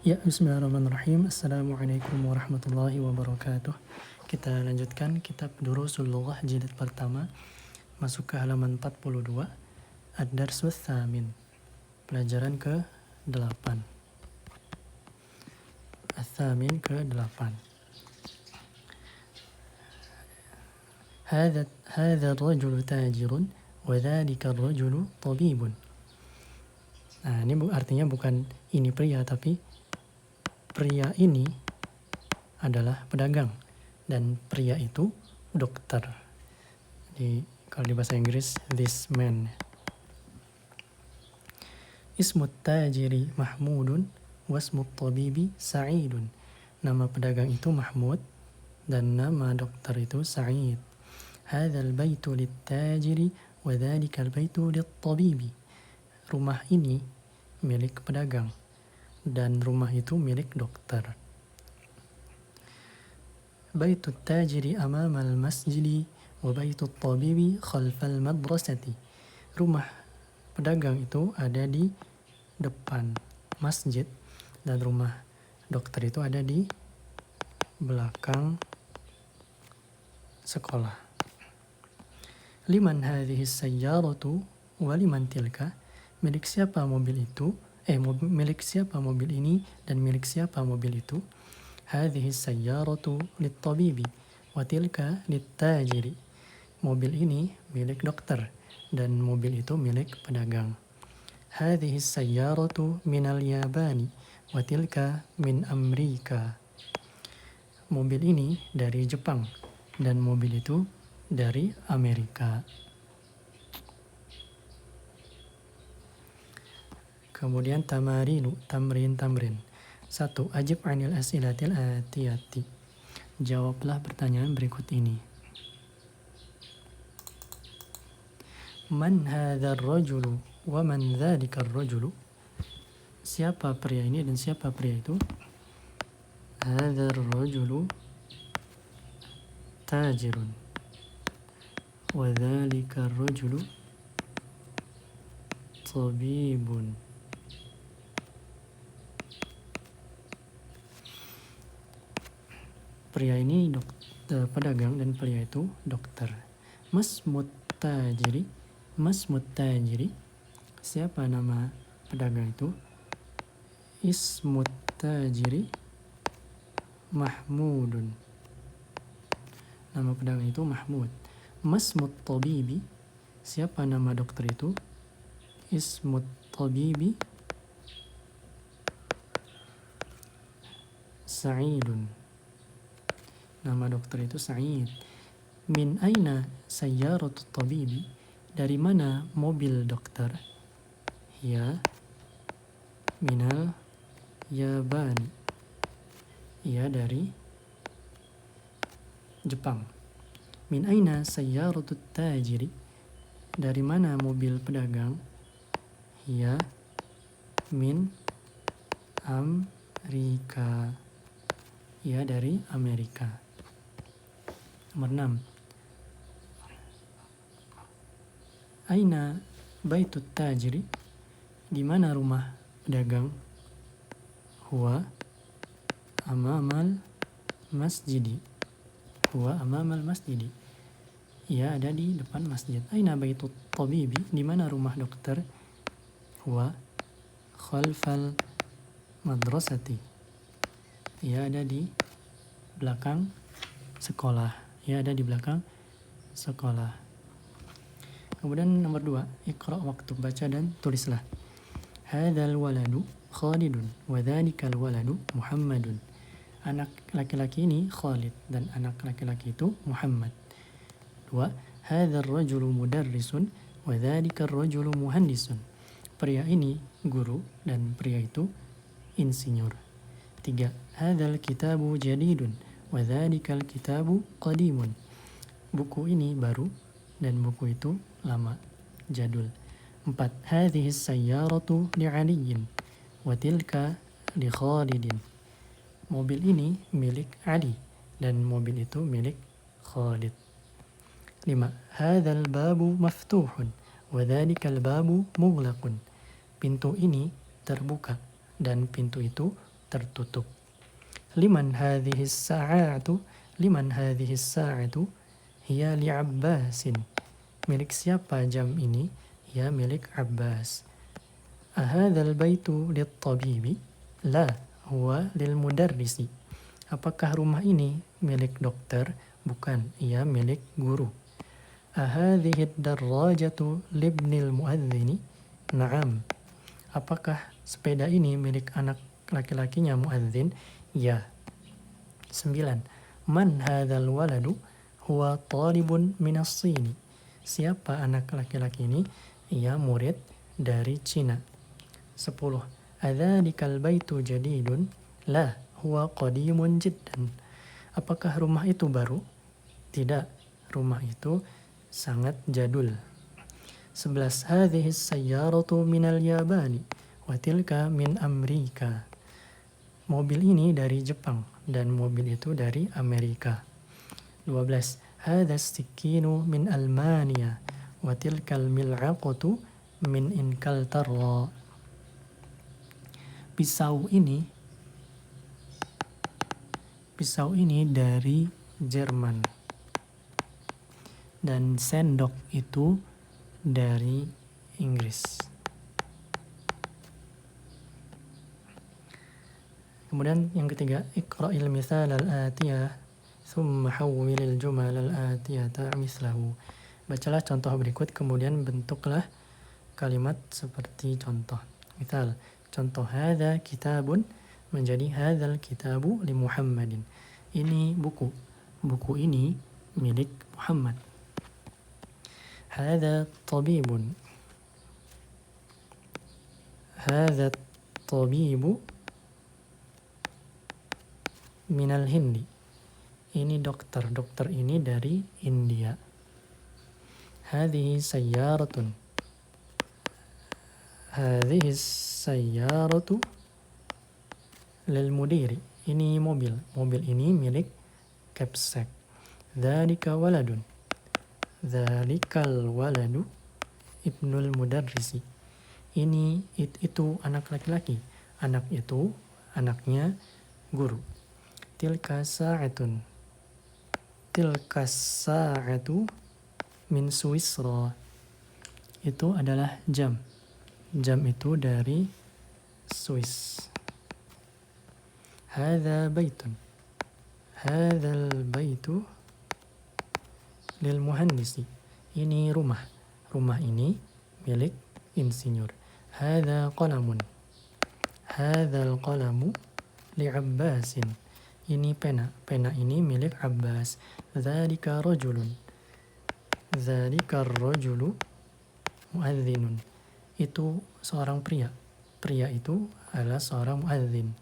Ya, bismillahirrahmanirrahim. Assalamualaikum warahmatullahi wabarakatuh. Kita lanjutkan kitab Durusul Lughah jilid pertama, masuk ke halaman 42, Ad-Darsus Tsamin, pelajaran ke-8. Ats-Tsamin ke-8. Hadza ar-rajulu tajirun wa dzalika ar-rajulu tabibun. Nah, ini artinya bukan ini pria, tapi pria ini adalah pedagang dan pria itu dokter. Kalau di bahasa Inggris, this man. Ismut tajiri Mahmudun wasmut tabibi Sa'idun. Nama pedagang itu Mahmud dan nama dokter itu Sa'id. Hadzal baitu lit-tajiri wa dzalikal baitu lit-tabibi. Rumah ini milik pedagang dan rumah itu milik dokter. Baitut tajiri amamal masjidi wa baitut tabibi khalfal madrasati. Rumah pedagang itu ada di depan masjid dan rumah dokter itu ada di belakang sekolah. Liman hadhihi sayyaratu wa liman tilka. Milik siapa mobil itu? Milik siapa mobil ini dan milik siapa mobil itu? Hadhihi sayyaratu lit-tabibi wa tilka lit-tajiri. Mobil ini milik dokter dan mobil itu milik pedagang. Hadhihi sayyaratu minal Yabani wa tilka min Amerika. Mobil ini dari Jepang dan mobil itu dari Amerika. Kemudian tamrin. 1. Ajib anil as'ilatil atiyati. Jawablah pertanyaan berikut ini. Man hadzal rajulu wa man dzakal rajulu. Siapa pria ini dan siapa pria itu? Hadzal rajulu tajirun wa dzakal rajulu tabibun. Pria ini pedagang dan pria itu dokter. Masmut tajiri. Siapa nama pedagang itu? Ismut tajiri Mahmudun. Nama pedagang itu Mahmud. Masmut tabibi. Siapa nama dokter itu? Ismut tabibi Sa'idun. Nama dokter itu Sa'id. Min aina sayyaratu tabibi. Dari mana mobil dokter? Ya minal Yabani. Ia dari Jepang. Min aina sayyaratu tajiri. Dari mana mobil pedagang? Ya min Amerika. Ia dari Amerika. Nomor 6. Aina baitut tajiri. Di mana rumah pedagang? Huwa amamal masjidi. Huwa amamal masjidi. Ia ada di depan masjid. Aina baitut tabibi. Di mana rumah dokter? Huwa khalfal madrasati. Ia ada di belakang sekolah. Ia ada di belakang sekolah. Kemudian nomor 2, Iqra waktu, baca dan tulislah. Hadzal waladu Khalidun wa dzalikal waladu Muhammadun. Anak laki-laki ini Khalid dan anak laki-laki itu Muhammad. 2. Hadzal rajulu mudarrisun wa dzalikal rajulu muhandisun. Pria ini guru dan pria itu insinyur. 3. Hadzal kitabu jadidun wa dzalikal kitabu qadimun. Buku ini baru dan buku itu lama, jadul. 4. Hadhihi sayyaratu li Aliyin wa tilka li Khalidin. Mobil ini milik Ali dan mobil itu milik Khalid. 5. Hadzal babu maftuhun wa dzalikal babu mughlaqun. Pintu ini terbuka dan pintu itu tertutup. Liman hadhihi sa'atu? Liman hadhihi sa'atu? Hiya li Abbasin. Milik siapa jam ini? Ya milik Abbas. Ahadzal baitu lit-tabibi? La, huwa lil mudarrisi. Apakah rumah ini milik dokter? Bukan, ia milik guru. Ahadhihi ad-darrajatu libnil muadzini? Na'am. Apakah sepeda ini milik anak laki-lakinya muadzin? Ya. 9. Man hadzal waladu? Huwa talibun minas Sini. Siapa anak laki-laki ini? Ia murid dari Cina. 10. Adzalikal baitu jadidun? La, huwa qadimun jiddan. Apakah rumah itu baru? Tidak, rumah itu sangat jadul. 11. Hadhihi sayyaratu minal Yabani wa tilka min Amerika. Mobil ini dari Jepang dan mobil itu dari Amerika. 12. Hadha sikinu min Almania wa tilkal mil'aqatu min Inkaltara. Pisau ini dari Jerman dan sendok itu dari Inggris. Kemudian yang ketiga, iqra'il mithal al-atiyah thumma hawwilil jumal al-atiyata mislahu. Bacalah contoh berikut kemudian bentuklah kalimat seperti contoh. Misal, contoh hadza kitabun menjadi hadzal kitabu li Muhammadin. Ini buku. Buku ini milik Muhammad. Hadza tabibun. Hadza tabibu minal Hindi. Ini dokter. Dokter ini dari India. Hadhihi sayyaratun. Hadhihi sayyaratu lil mudiri. Ini mobil. Mobil ini milik Kapsek. Dzalika waladun. Dzalikal waladu ibnul mudarrisi. Ini itu anak laki-laki. Anak itu anaknya guru. Tilka sa'atun. Tilka sa'atu min Swisra. Itu adalah jam. Jam itu dari Swiss. Hadza baitun. Hadzal baitu lil muhandisi. Ini rumah. Rumah ini milik insinyur. Hadza qalamun. Hadzal qalamu li Abbasin. Ini pena. Pena ini milik Abbas. Dzalika rajulun. Dzalika rajulu muadzinun. Itu seorang pria. Pria itu adalah seorang muadzin.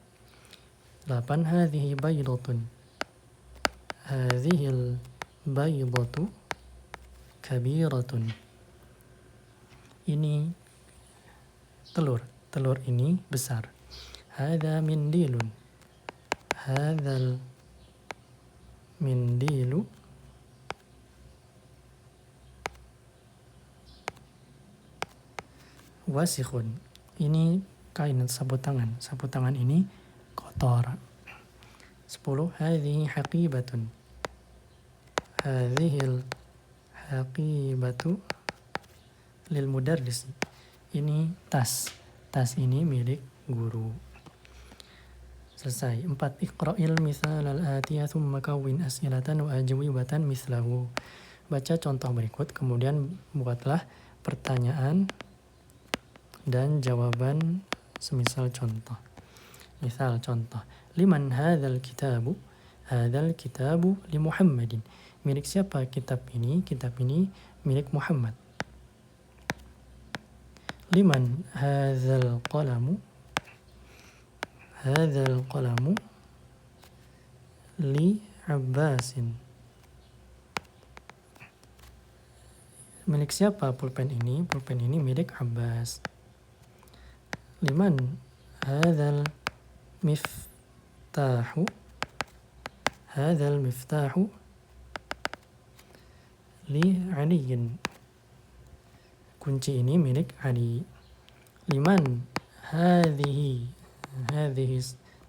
8. Hadhihi baydatun. Hadhil baydatu kabiratun. Ini telur. Telur ini besar. Hadha mindilun. Hadzal mindilu wasikhun. Ini kain sabut tangan. Sabut tangan ini kotor. 10. Hadhihi haqibatun. Hadhil haqibatu lil mudarrisi. Ini tas. Tas ini milik guru. Selesai. 4. Iqra'il mithal al-atiyah thumma kawwin as'ilatan wa ajwibatan mislahu. Baca contoh berikut, kemudian buatlah pertanyaan dan jawaban semisal contoh. Misal contoh. Liman hadzal kitabu? Hadzal kitabu li Muhammadin. Milik siapa kitab ini? Kitab ini milik Muhammad. Liman hadzal qalamu? Hadzal qalamu li Abbasin. Milik siapa pulpen ini? Pulpen ini milik Abbas. Liman hadzal miftahu? Hadzal miftahu li Aliyin. Kunci ini milik Ali. Liman hadhihi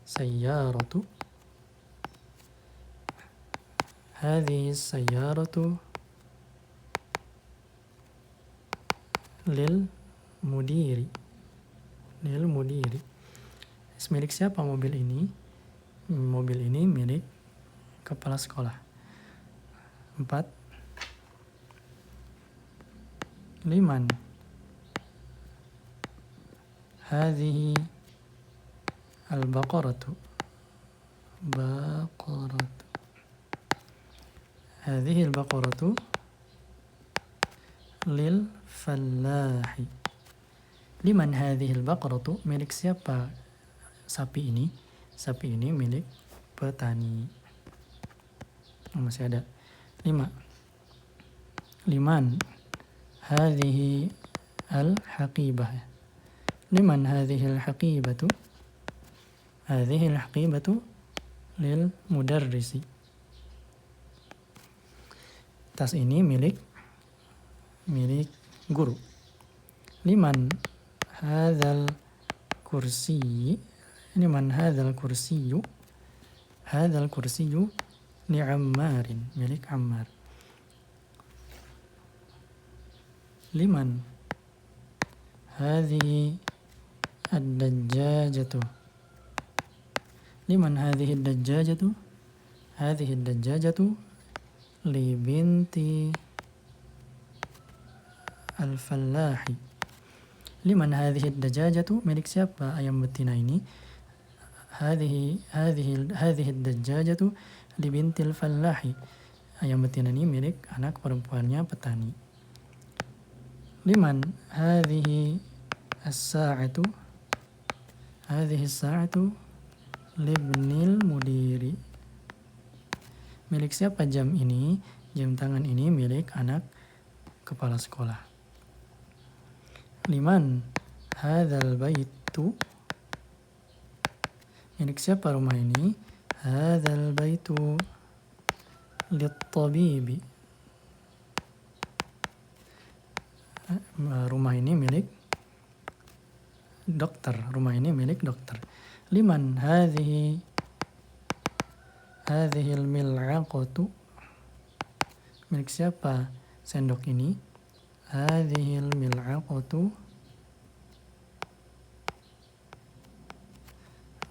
sayyaratu. Hadhihi sayyaratu lil mudiri. Lil mudiri. Milik siapa mobil ini? Mobil ini milik kepala sekolah. 4. Liman hadhihi al-baqaratu. Baqaratu. Hadhihi al-baqaratu lil fallahi. Liman hadhihi al-baqaratu, milik siapa sapi ini? Sapi ini milik petani. Masih ada 5. Liman hadhihi al-haqibah. Liman hadhihi al-haqibatu. Hadhihi al-haqibatu lil mudarrisi. Tas ini milik guru. Liman hadzal kursi. Liman hadzal kursiyu. Hadzal kursiyu li Ammarin, milik Ammar. Liman hadhihi ad-dajjajatu. Liman hadhihi ad-dajjajatu. Hadhihi ad-dajjajatu li binti al-fallahi. Liman hadhihi ad-dajjajatu, milik siapa ayam betina ini? Hadhihi ad-dajjajatu li binti al-fallahi. Ayam betina ini milik anak perempuannya petani. Liman hadhihi as-sa'atu. Hadhihi as-sa'atu libnil mudiri. Milik siapa jam ini? Jam tangan ini milik anak kepala sekolah. Liman hadzal baitu. Milik siapa rumah ini? Hadzal baitu lit-tabibi. Rumah ini milik dokter. Rumah ini milik dokter. Liman hadhihi al-mil'aqatu. Milik siapa sendok ini? Hadhihi al-mil'aqatu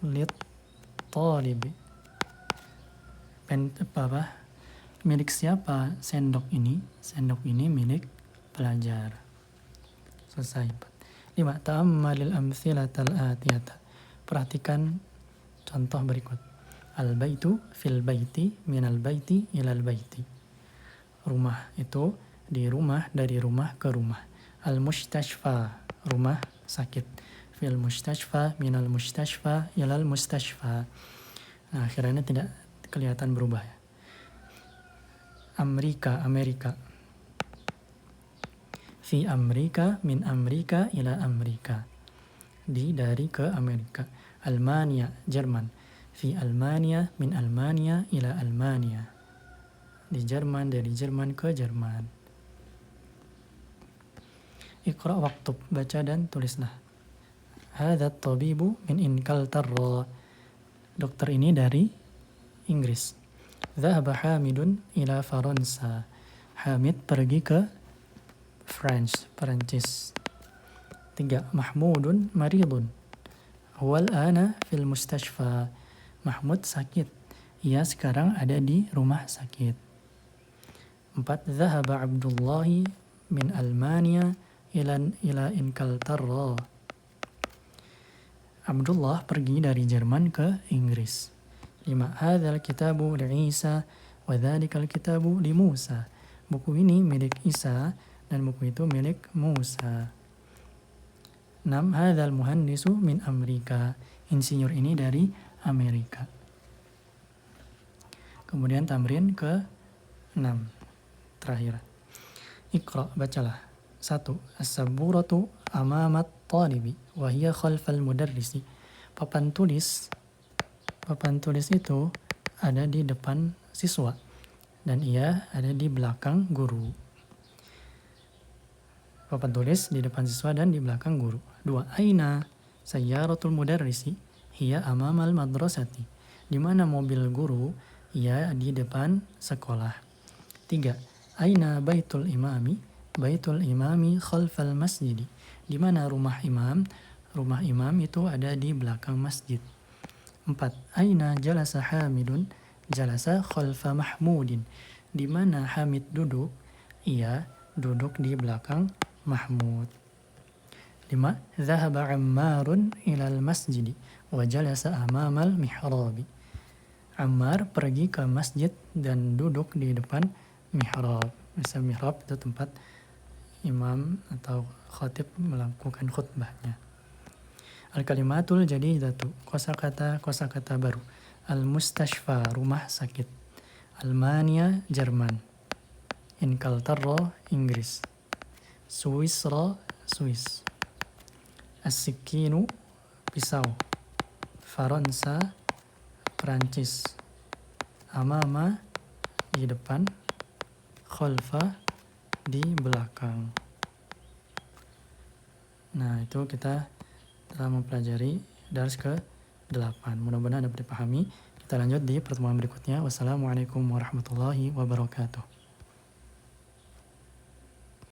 lit-talibi. Milik siapa sendok ini? Sendok ini milik pelajar. Selesai. 5. Ta'ammalil amthilatal atiyata. Perhatikan contoh berikut. Al-baitu fil baiti minal baiti ilal baiti. Rumah itu di rumah, dari rumah ke rumah. Al-mustashfa, rumah sakit. Fil mustashfa minal mustashfa ilal mustashfa. Nah, akhirnya tidak kelihatan berubah ya. Amerika. Fi Amerika min Amerika ila Amerika. Dari ke Amerika. Almania, Jerman. Fi Almania min Almania ila Almania. Di Jerman, dari Jerman ke Jerman. Iqra waktub, baca dan tulislah. Hadza tabibu min Inkaltarra. Dokter ini dari Inggris. Dhahaba Hamidun ila Faransa. Hamid pergi ke Perancis. 3. Mahmudun maridun. Huwal ana fil mustashfa. Mahmud sakit. Ia sekarang ada di rumah sakit. 4. Dhahaba Abdullahi min Almania ila Inkaltarra. Abdullah pergi dari Jerman ke Inggris. 5. Hadzal kitabu li Isa wa dzalikal kitabu li Musa. Buku ini milik Isa dan buku itu milik Musa. 6. Hadzal muhandisu min Amerika. Insinyur ini dari Amerika. Kemudian tamrin ke 6. Terakhir. Iqra, bacalah. 1. As-saburatu amamat talibi wa hiya khalfal mudarrisi. Papan tulis itu ada di depan siswa dan ia ada di belakang guru. Papan tulis di depan siswa dan di belakang guru. 2. Aina sayyaratul mudarrisi. hiya amamal madrasati. Di mana mobil guru? Ia di depan sekolah. 3. Aina baitul imami? Baitul imami khalfal masjidi. Di mana rumah imam? Rumah imam itu ada di belakang masjid. 4. Aina jalasa Hamidun? Jalasa khalfa Mahmudin. Di mana Hamid duduk? Ia duduk di belakang Mahmud. 5. Dhahaba Ammarun ilal masjidi wa jalasa amamal mihrabi. Ammar pergi ke masjid dan duduk di depan mihrab. Misal mihrab itu tempat imam atau khatib melakukan khutbahnya. Al-kalimatul jadidatu, kosakata baru. Al-mustashfa, rumah sakit. Almania, Jerman. Inkaltarro, Inggris. Swisra, Swiss. As-sikinu, pisau. Faransa, Perancis. Amama, di depan. Khalfa, di belakang. Nah, itu kita telah mempelajari dars ke-8. Mudah-mudahan dapat dipahami. Kita lanjut di pertemuan berikutnya. Wassalamualaikum warahmatullahi wabarakatuh.